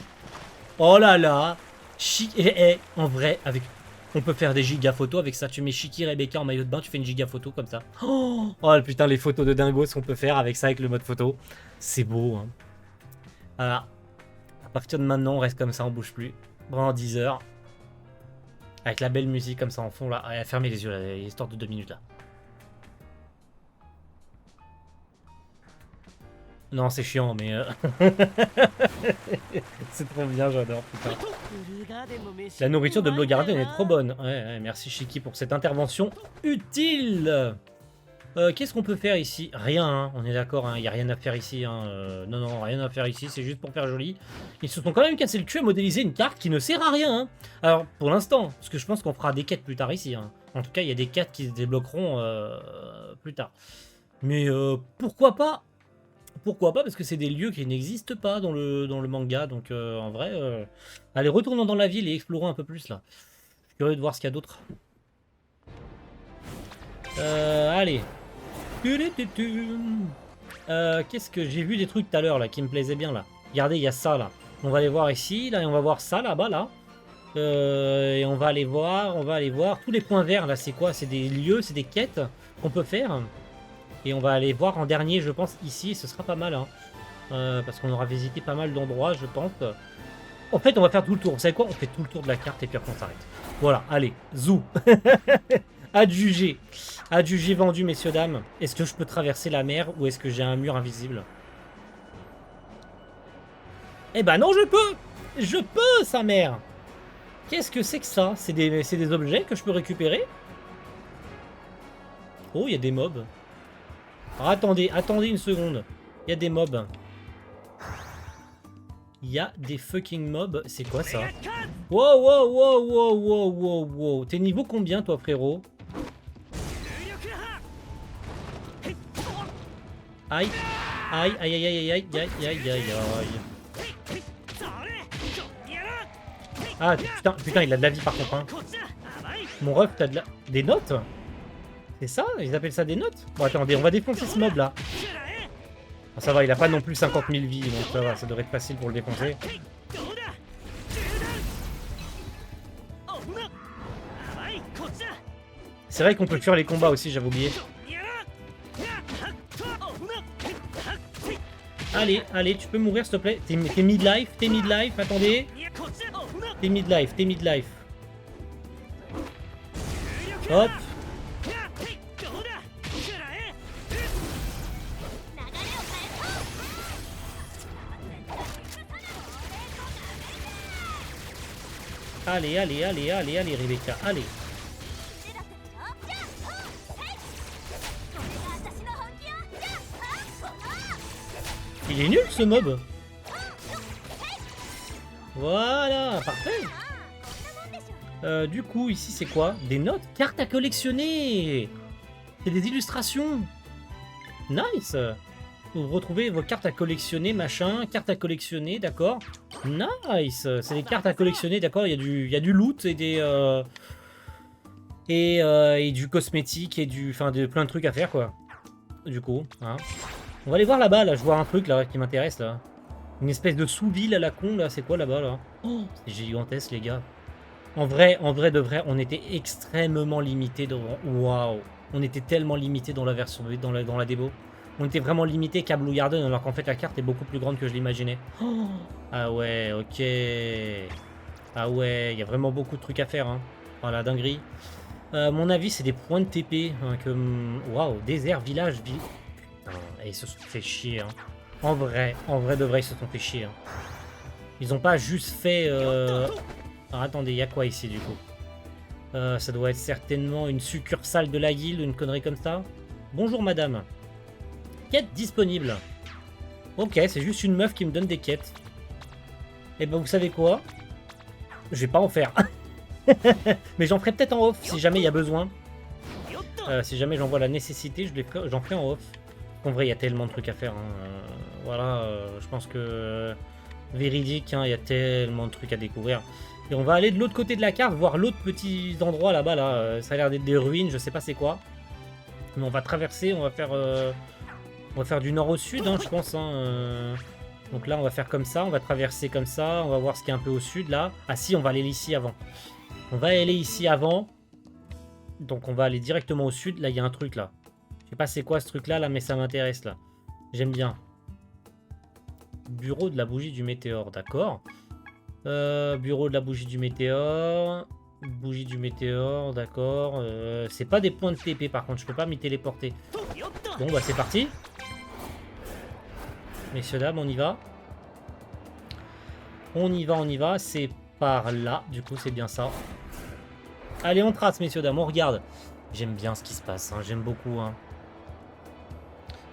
Oh là là. Shiki, en vrai, avec... on peut faire des giga photos avec ça. Tu mets Shiki, Rebecca en maillot de bain, tu fais une giga photo comme ça. Oh putain, les photos de dingo, ce qu'on peut faire avec ça, avec le mode photo. C'est beau, hein. Voilà. À partir de maintenant, on reste comme ça, on bouge plus. Pendant 10 heures. Avec la belle musique comme ça en fond, là. Allez, fermez les yeux, là, histoire de 2 minutes, là. Non, c'est chiant, mais... c'est trop bien, j'adore, putain. La nourriture de Blue Garden est trop bonne. Ouais, merci Shiki pour cette intervention utile. Qu'est-ce qu'on peut faire ici? Rien, hein, on est d'accord, il n'y a rien à faire ici. Hein, non, non, rien à faire ici, c'est juste pour faire joli. Ils se sont quand même cassé le cul à modéliser une carte qui ne sert à rien. Hein. Alors, pour l'instant, parce que je pense qu'on fera des quêtes plus tard ici. Hein. En tout cas, il y a des quêtes qui se débloqueront plus tard. Mais pourquoi pas? Pourquoi pas? Parce que c'est des lieux qui n'existent pas dans le manga. Donc, en vrai, allez, retournons dans la ville et explorons un peu plus, là. Je suis curieux de voir ce qu'il y a d'autre. Allez. Qu'est-ce que j'ai vu des trucs tout à l'heure là qui me plaisaient bien là. Regardez, il y a ça là. On va aller voir ici, là, et on va voir ça là-bas là. Et on va aller voir tous les points verts là. C'est quoi? C'est des lieux, c'est des quêtes qu'on peut faire. Et on va aller voir en dernier, je pense, ici. Ce sera pas mal, hein. Parce qu'on aura visité pas mal d'endroits, je pense. En fait, on va faire tout le tour. Vous savez quoi? On fait tout le tour de la carte et puis après on s'arrête. Voilà, allez, zou. Adjugé. Adjugé vendu, messieurs, dames. Est-ce que je peux traverser la mer ou est-ce que j'ai un mur invisible? Eh ben non, je peux! Je peux, sa mère! Qu'est-ce que c'est que ça? C'est des objets que je peux récupérer? Oh, il y a des mobs. Alors, attendez une seconde. Il y a des mobs. Il y a des fucking mobs. C'est quoi ça? Wow, wow, wow, wow, wow, wow, wow. T'es niveau combien, toi, frérot? Aïe. Aïe, aïe, aïe, aïe, aïe, aïe, aïe, aïe, aïe. Ah, putain, il a de la vie par contre. Hein. Mon ref, t'as des notes? C'est ça? Ils appellent ça des notes? Bon, attendez, on va défoncer ce mob là. Ah, ça va, il a pas non plus 50 000 vies, donc ça va, ça devrait être facile pour le défoncer. C'est vrai qu'on peut fuir les combats aussi, j'avais oublié. Allez, allez, tu peux mourir s'il te plaît. T'es midlife, attendez. T'es midlife. Hop. Allez, allez, allez, allez, allez, Rebecca, allez. Il est nul ce mob. Voilà, parfait. Du coup, ici c'est quoi? Des notes? Cartes à collectionner. C'est des illustrations. Nice. Vous retrouvez vos cartes à collectionner, machin. Cartes à collectionner, d'accord. Nice. C'est des cartes à collectionner, d'accord. Il y a du loot et des... et du cosmétique et du... Enfin, plein de trucs à faire, quoi. Du coup, hein. On va aller voir là-bas, là. Je vois un truc, là, qui m'intéresse, là. Une espèce de sous-ville à la con, là. C'est quoi, là-bas, là? Oh, c'est gigantesque, les gars. En vrai, de vrai, on était extrêmement limité dans... Waouh. On était tellement limité dans la version... Dans la démo. On était vraiment limité qu'à Blue Garden, alors qu'en fait, la carte est beaucoup plus grande que je l'imaginais. Oh, ah ouais, ok. Ah ouais, il y a vraiment beaucoup de trucs à faire, hein. Voilà, dinguerie. Mon avis, c'est des points de TP. Hein, waouh, désert, village, ville... Et ils se sont fait chier. Hein. En vrai de vrai, ils se sont fait chier. Hein. Ils ont pas juste fait... Alors attendez, il y a quoi ici du coup? Ça doit être certainement une succursale de la guilde, une connerie comme ça. Bonjour madame. Quête disponible. Ok, c'est juste une meuf qui me donne des quêtes. Et ben vous savez quoi? Je vais pas en faire. Mais j'en ferai peut-être en off si jamais il y a besoin. Si jamais j'en vois la nécessité, j'en ferai en off. En vrai, il y a tellement de trucs à faire. Hein. Voilà, je pense que véridique, hein, il y a tellement de trucs à découvrir. Et on va aller de l'autre côté de la carte, voir l'autre petit endroit là-bas. Là. Ça a l'air d'être des ruines, je sais pas c'est quoi. Mais on va traverser, on va faire du nord au sud, hein, je pense. Hein. Donc là, on va faire comme ça, on va traverser comme ça, on va voir ce qui est un peu au sud là. Ah si, on va aller ici avant. On va aller ici avant. Donc on va aller directement au sud. Là, il y a un truc là. Je sais pas c'est quoi ce truc là, mais ça m'intéresse là. J'aime bien. Bureau de la bougie du météore, d'accord. Bureau de la bougie du météore. Bougie du météore, d'accord. C'est pas des points de TP par contre, je peux pas m'y téléporter. Bon bah c'est parti. Messieurs, dames, on y va. On y va, c'est par là, du coup c'est bien ça. Allez, on trace, messieurs, dames, on regarde. J'aime bien ce qui se passe, hein. J'aime beaucoup. Hein.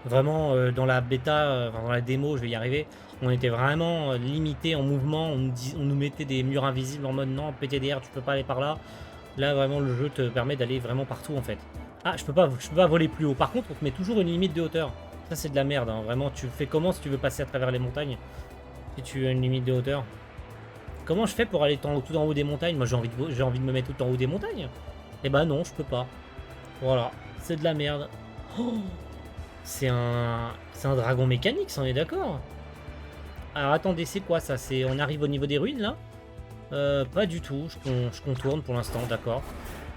Vraiment, dans la bêta, enfin, dans la démo, je vais y arriver, on était vraiment limité en mouvement. On nous mettait des murs invisibles en mode non, PTDR, tu peux pas aller par là. Là, vraiment, le jeu te permet d'aller vraiment partout en fait. Ah, je peux pas voler plus haut. Par contre, on te met toujours une limite de hauteur. Ça, c'est de la merde. Hein. Vraiment, tu fais comment si tu veux passer à travers les montagnes? Si tu as une limite de hauteur. Comment je fais pour aller tout en haut des montagnes? Moi, j'ai envie de me mettre tout en haut des montagnes. Eh ben non, je peux pas. Voilà, c'est de la merde. Oh, c'est un dragon mécanique, ça, on est d'accord? Alors attendez, c'est quoi ça? On arrive au niveau des ruines là? Pas du tout, je contourne pour l'instant, d'accord.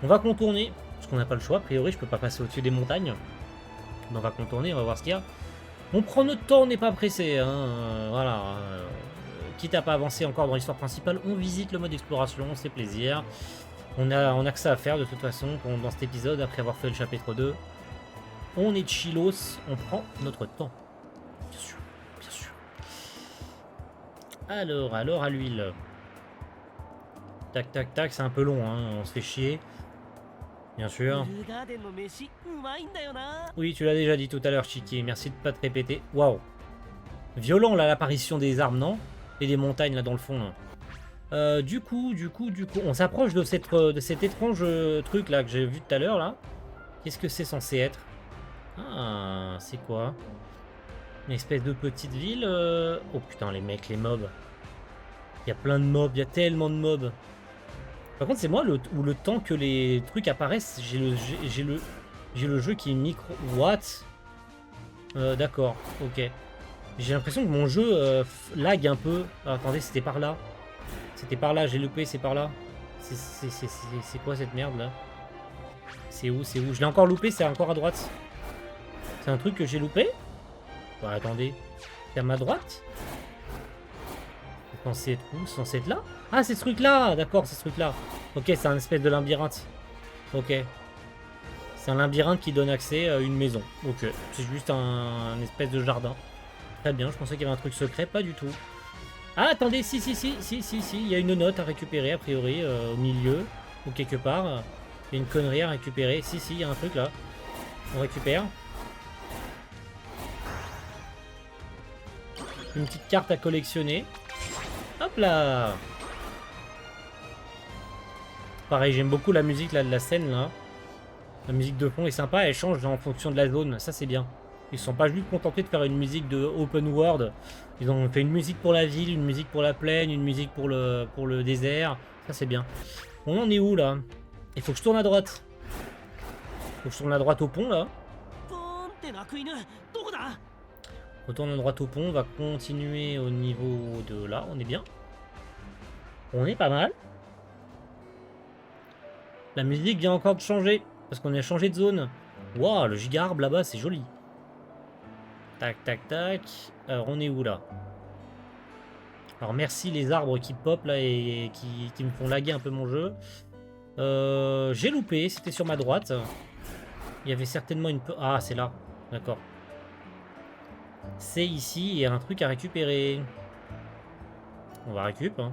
On va contourner, parce qu'on n'a pas le choix, a priori je peux pas passer au-dessus des montagnes. Mais on va contourner, on va voir ce qu'il y a. On prend notre temps, on n'est pas pressé, hein. Voilà. Quitte à pas avancer encore dans l'histoire principale, on visite le mode exploration, c'est plaisir. On a que ça à faire de toute façon dans cet épisode, après avoir fait le chapitre 2. On est chillos, on prend notre temps. Bien sûr, bien sûr. Alors à l'huile. Tac, tac, tac, c'est un peu long, hein, on se fait chier. Bien sûr. Oui, tu l'as déjà dit tout à l'heure, Chiki, merci de pas te répéter. Waouh. Violent, là, l'apparition des arbres, non? Et des montagnes, là, dans le fond, là. Du coup, on s'approche de cet étrange truc, là, que j'ai vu tout à l'heure, là. Qu'est-ce que c'est censé être? Ah, c'est quoi? Une espèce de petite ville. Oh putain, les mecs, les mobs. Il y a plein de mobs, il y a tellement de mobs. Par contre, c'est moi où le temps que les trucs apparaissent, j'ai le jeu qui est micro. What? D'accord, ok. J'ai l'impression que mon jeu lag un peu. Ah, attendez, c'était par là. C'était par là, j'ai loupé, c'est par là. C'est quoi cette merde là? C'est où? C'est où? Je l'ai encore loupé, c'est encore à droite. C'est un truc que j'ai loupé? Bah attendez. C'est à ma droite? C'est censé être où? C'est censé être là? Ah, c'est ce truc là! D'accord, c'est ce truc là. Ok, c'est un espèce de labyrinthe. Ok. C'est un labyrinthe qui donne accès à une maison. Ok. C'est juste un espèce de jardin. Très bien, je pensais qu'il y avait un truc secret, pas du tout. Ah, attendez, si, il y a une note à récupérer, a priori, au milieu, ou quelque part. Il y a une connerie à récupérer. Si, il y a un truc là. On récupère. Une petite carte à collectionner. Hop là! Pareil, j'aime beaucoup la musique là de la scène là. La musique de fond est sympa, elle change en fonction de la zone, ça c'est bien. Ils sont pas juste contentés de faire une musique de open world. Ils ont fait une musique pour la ville, une musique pour la plaine, une musique pour le désert. Ça c'est bien. On en est où là? Il faut que je tourne à droite. Faut que je tourne à droite au pont là. On tourne à droite au pont, on va continuer au niveau de là, on est bien. On est pas mal. La musique vient encore de changer, parce qu'on a changé de zone. Waouh, le giga arbre là-bas, c'est joli. Tac, tac, tac. Alors, on est où là? Alors, merci les arbres qui pop là et qui me font laguer un peu mon jeu. J'ai loupé, c'était sur ma droite. Il y avait certainement une... Ah, c'est là. D'accord. C'est ici, il y a un truc à récupérer. On va récup. Hein.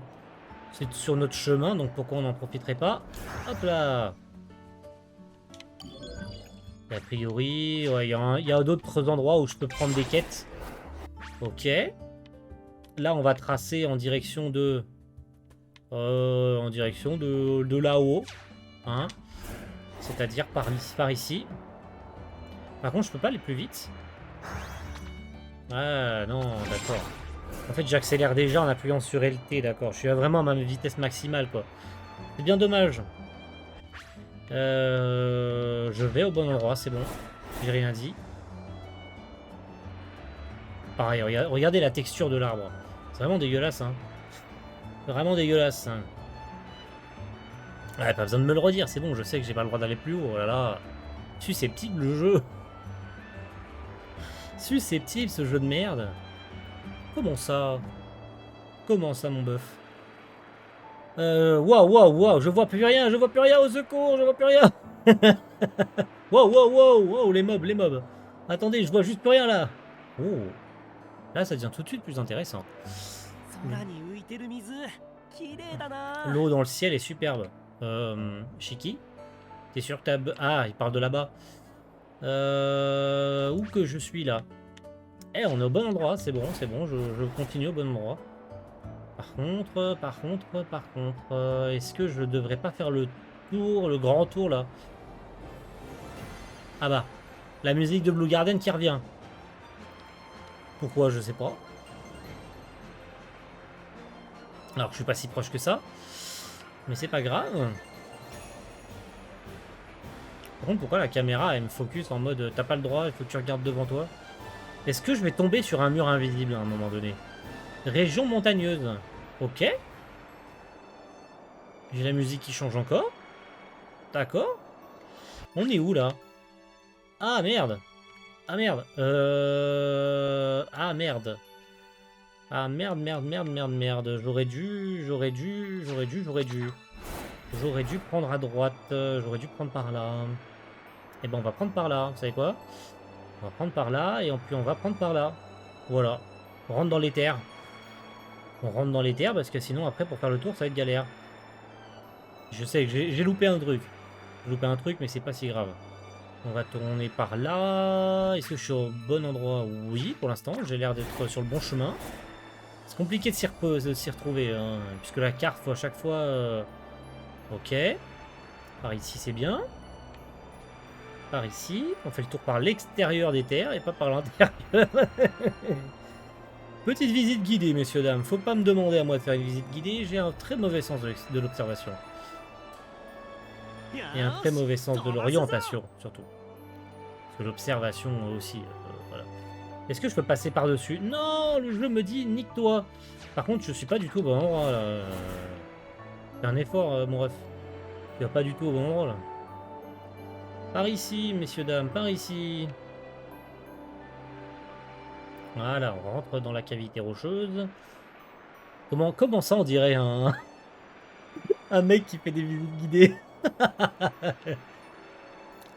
C'est sur notre chemin, donc pourquoi on n'en profiterait pas? Hop là. Et a priori, ouais, il y a d'autres endroits où je peux prendre des quêtes. Ok. Là, on va tracer en direction de... de là-haut. Hein. C'est-à-dire par ici. Par contre, je peux pas aller plus vite. Ah non, d'accord. En fait, j'accélère déjà en appuyant sur LT, d'accord. Je suis vraiment à ma vitesse maximale, quoi. C'est bien dommage. Je vais au bon endroit, c'est bon. J'ai rien dit. Pareil, regardez la texture de l'arbre. C'est vraiment dégueulasse, hein. Vraiment dégueulasse, hein. Ouais, pas besoin de me le redire, c'est bon, je sais que j'ai pas le droit d'aller plus haut. Oh là là. Susceptible le jeu. Susceptible ce jeu de merde. Comment ça? Comment ça, mon bœuf? Waouh, je vois plus rien, au secours, je vois plus rien. Wow, les mobs. Attendez, je vois juste plus rien là. Oh. Là, ça devient tout de suite plus intéressant. L'eau dans le ciel est superbe. Shiki? T'es sûr que t'as... Ah, il parle de là-bas. Où que je suis là? Eh, on est au bon endroit, c'est bon, je continue au bon endroit. Par contre, est-ce que je devrais pas faire le tour, le grand tour là? Ah bah, la musique de Blue Garden qui revient. Pourquoi, je sais pas. Alors, je suis pas si proche que ça. Mais c'est pas grave. Par contre, pourquoi la caméra, elle me focus en mode t'as pas le droit, il faut que tu regardes devant toi? Est-ce que je vais tomber sur un mur invisible à un moment donné? Région montagneuse. Ok. J'ai la musique qui change encore. D'accord. On est où, là? Ah, merde. Ah, merde. Ah, merde. Ah, merde. J'aurais dû prendre à droite. J'aurais dû prendre par là. Et ben, on va prendre par là. Vous savez quoi? On va prendre par là et puis on va prendre par là. Voilà. On rentre dans les terres. On rentre dans les terres parce que sinon, après, pour faire le tour, ça va être galère. Je sais que j'ai loupé un truc. J'ai loupé un truc, mais c'est pas si grave. On va tourner par là. Est-ce que je suis au bon endroit? Oui, pour l'instant. J'ai l'air d'être sur le bon chemin. C'est compliqué de s'y retrouver, hein, puisque la carte, faut à chaque fois... Ok. Par ici, c'est bien. Par ici. On fait le tour par l'extérieur des terres et pas par l'intérieur. Petite visite guidée, messieurs, dames. Faut pas me demander à moi de faire une visite guidée. J'ai un très mauvais sens de l'observation. Et un très mauvais sens de l'orientation, surtout. Parce que l'observation aussi, voilà. Est-ce que je peux passer par-dessus? Non, le jeu me dit, nique-toi. Par contre, je suis pas du tout au bon endroit, là. Fais un effort, mon ref. Tu vas pas du tout au bon endroit, là. Par ici, messieurs, dames, par ici. Voilà, on rentre dans la cavité rocheuse. Comment ça, on dirait un... un mec qui fait des visites guidées.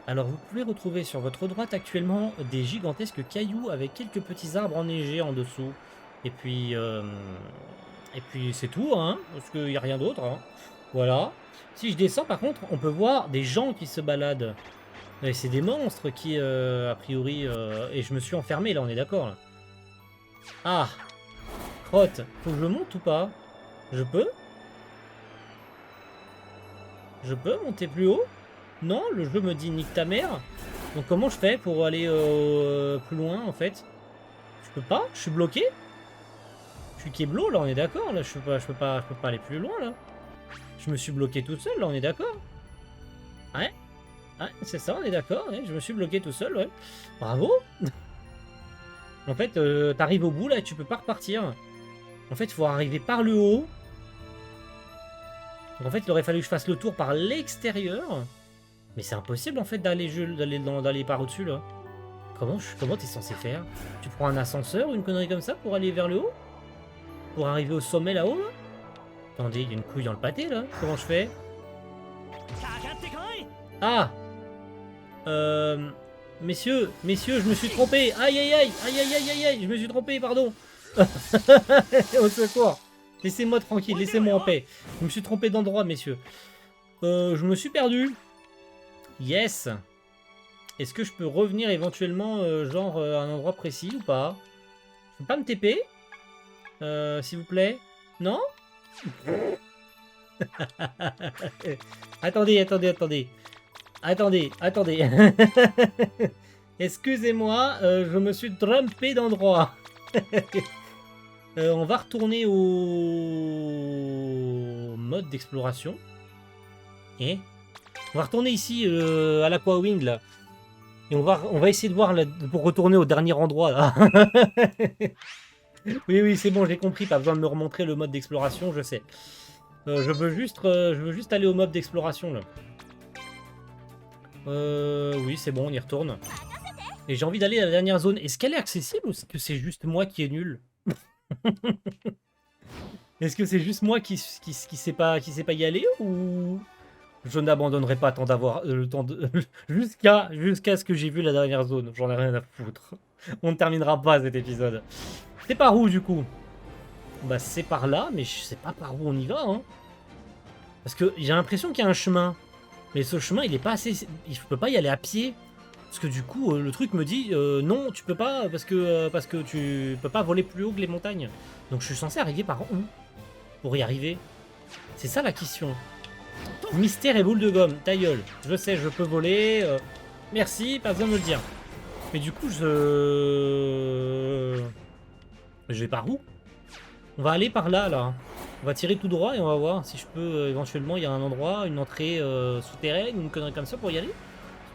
Alors, vous pouvez retrouver sur votre droite actuellement des gigantesques cailloux avec quelques petits arbres enneigés en dessous. Et puis c'est tout, hein, parce qu'il n'y a rien d'autre. Hein. Voilà. Si je descends, par contre, on peut voir des gens qui se baladent. Et c'est des monstres qui, a priori... Et je me suis enfermé, là, on est d'accord, là. Ah! Crotte, faut que je monte ou pas? Je peux? Je peux monter plus haut? Non, le jeu me dit nique ta mère. Donc comment je fais pour aller plus loin en fait? Je peux pas? Je suis bloqué? Je suis kéblo là, on est d'accord? Là, je peux pas aller plus loin là. Je me suis bloqué tout seul là, on est d'accord? Ouais? Ouais, c'est ça, on est d'accord, ouais, je me suis bloqué tout seul, ouais. Bravo! En fait, t'arrives au bout là et tu peux pas repartir. En fait, il faut arriver par le haut. Donc en fait, il aurait fallu que je fasse le tour par l'extérieur. Mais c'est impossible en fait d'aller par au-dessus là. Comment t'es censé faire? Tu prends un ascenseur ou une connerie comme ça pour aller vers le haut? Pour arriver au sommet là-haut là? Attendez, il y a une couille dans le pâté là. Comment je fais? Ah! Messieurs, je me suis trompé. Aïe, je me suis trompé, pardon. Au secours. Laissez-moi tranquille, laissez-moi en paix. Je me suis trompé d'endroit, messieurs. Je me suis perdu. Yes. Est-ce que je peux revenir éventuellement, genre, à un endroit précis ou pas? Je peux pas me TP? S'il vous plaît? Non? Attendez. Excusez-moi, je me suis trompé d'endroit. On va retourner au mode d'exploration. Et on va retourner ici à l'Aqua-Wing là. Et on va essayer de voir là, pour retourner au dernier endroit là. Oui, c'est bon, j'ai compris, pas besoin de me remontrer le mode d'exploration, je sais. Je veux juste aller au mode d'exploration là. Oui, c'est bon, on y retourne. Et j'ai envie d'aller à la dernière zone. Est-ce qu'elle est accessible ou est-ce que c'est juste moi qui est nul? Est-ce que c'est juste moi qui sait pas y aller ou je n'abandonnerai pas tant d'avoir le temps de jusqu'à ce que j'ai vu la dernière zone. J'en ai rien à foutre. On ne terminera pas cet épisode. C'est par où du coup? Bah c'est par là, mais je sais pas par où on y va. Hein. Parce que j'ai l'impression qu'il y a un chemin. Mais ce chemin, il est pas assez... Je peux pas y aller à pied. Parce que du coup, le truc me dit non, tu peux pas, parce que tu peux pas voler plus haut que les montagnes. Donc je suis censé arriver par où pour y arriver? C'est ça la question. Mystère et boule de gomme, ta gueule. Je sais, je peux voler. Merci, pas besoin de me le dire. Mais du coup, je vais par où? On va aller par là, là. On va tirer tout droit et on va voir si je peux, éventuellement, il y a un endroit, une entrée souterraine, une connerie comme ça pour y aller.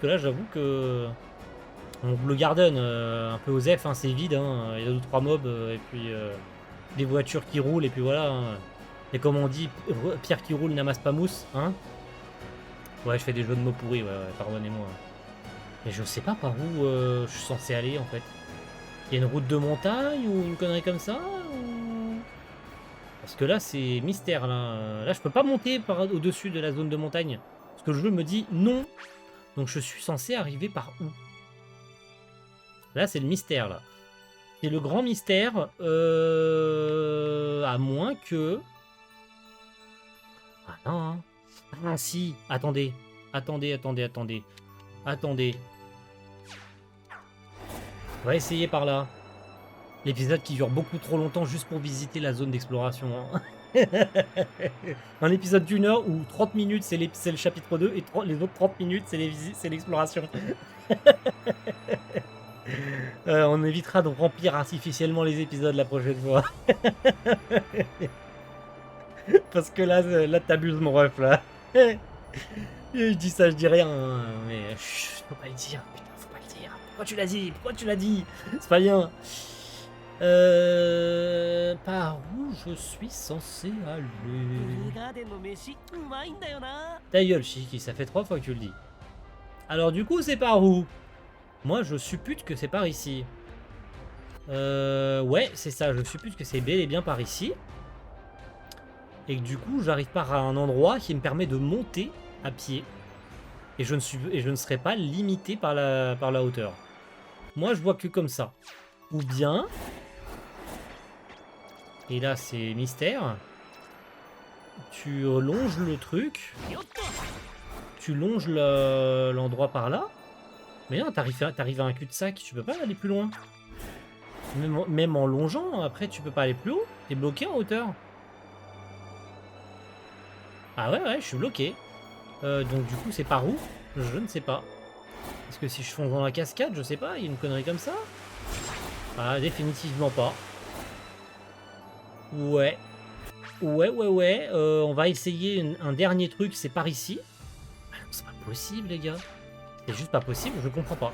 Parce que là, j'avoue que... On Blue Garden, un peu aux F, hein, c'est vide, hein. Il y a 2 ou 3 mobs, et puis des voitures qui roulent, et puis voilà. Hein. Et comme on dit, pierre qui roule n'amasse pas mousse, hein. Ouais, je fais des jeux de mots pourris, ouais, pardonnez-moi. Mais je sais pas par où je suis censé aller, en fait. Il y a une route de montagne, ou une connerie comme ça, ou... Parce que là, c'est mystère, là. Là, je peux pas monter au-dessus de la zone de montagne. Parce que le jeu me dit non. Donc, je suis censé arriver par où? Là, c'est le mystère, là. C'est le grand mystère. À moins que... Ah non, hein. Ah si, attendez. Attendez. On va essayer par là. L'épisode qui dure beaucoup trop longtemps juste pour visiter la zone d'exploration. Hein. Un épisode d'1 heure où 30 minutes c'est le chapitre 2 et les autres 30 minutes c'est l'exploration. On évitera de remplir artificiellement les épisodes la prochaine fois. Parce que là t'abuses mon ref là. Je dis ça, je dis rien, hein, mais chut, faut pas le dire, putain, faut pas le dire. Pourquoi tu l'as dit? C'est pas bien. Par où je suis censé aller? Ta gueule, Shiki, ça fait 3 fois que tu le dis. Alors du coup, c'est par où? Moi, je suppute que c'est par ici. Ouais, c'est ça, je suppute que c'est bel et bien par ici. Et que du coup, j'arrive par un endroit qui me permet de monter à pied. Et je ne serai pas limité par la hauteur. Moi, je vois que comme ça. Ou bien... Et là, c'est mystère. Tu longes le truc. Tu longes l'endroit par là. Mais non, t'arrives à un cul-de-sac. Tu peux pas aller plus loin. Même en longeant, après, tu peux pas aller plus haut. T'es bloqué en hauteur. Ah ouais, je suis bloqué. Donc du coup, c'est par où? Je ne sais pas. Est-ce que si je fonce dans la cascade, je sais pas, il y a une connerie comme ça? Ah, définitivement pas. Ouais. On va essayer un dernier truc, c'est par ici. C'est pas possible, les gars. C'est juste pas possible, je comprends pas.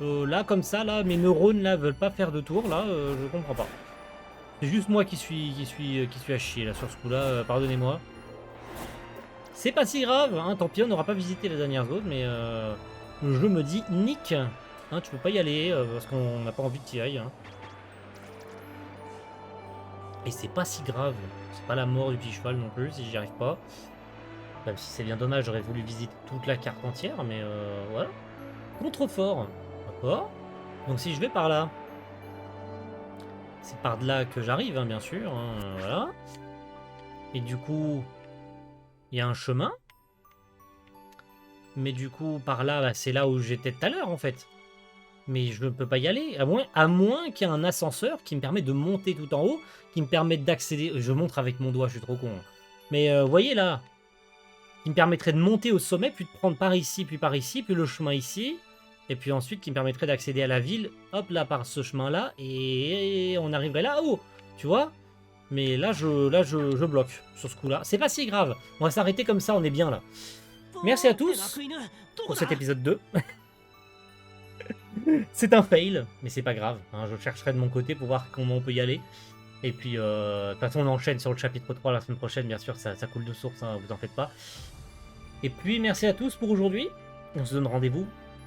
Là, comme ça, là, mes neurones, là, veulent pas faire de tour, là, je comprends pas. C'est juste moi qui suis à chier, là, sur ce coup-là, pardonnez-moi. C'est pas si grave, hein, tant pis, on n'aura pas visité la dernière zone, mais le jeu me dit nick, hein, tu peux pas y aller parce qu'on n'a pas envie que tu y ailles. Hein. Et c'est pas si grave, c'est pas la mort du petit cheval non plus si j'y arrive pas. Même si c'est bien dommage, j'aurais voulu visiter toute la carte entière, mais voilà. Contrefort, d'accord. Donc si je vais par là, c'est par de là que j'arrive, hein, bien sûr, hein, voilà. Et du coup... Il y a un chemin. Mais du coup, par là, bah, c'est là où j'étais tout à l'heure, en fait. Mais je ne peux pas y aller. À moins qu'il y ait un ascenseur qui me permet de monter tout en haut, qui me permet d'accéder... Je montre avec mon doigt, je suis trop con. Hein. Mais vous voyez là, qui me permettrait de monter au sommet, puis de prendre par ici, puis le chemin ici. Et puis ensuite, qui me permettrait d'accéder à la ville, hop là, par ce chemin-là. Et on arriverait là-haut, tu vois. Mais là, je bloque sur ce coup-là. C'est pas si grave. On va s'arrêter comme ça, on est bien là. Merci à tous pour cet épisode 2. C'est un fail, mais c'est pas grave. Hein, je chercherai de mon côté pour voir comment on peut y aller. Et puis, de toute façon, on enchaîne sur le chapitre 3 la semaine prochaine. Bien sûr, ça coule de source, hein, vous en faites pas. Et puis, merci à tous pour aujourd'hui. On se donne rendez-vous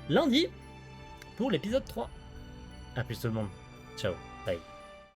lundi pour l'épisode 3. A plus tout le monde. Ciao. Bye.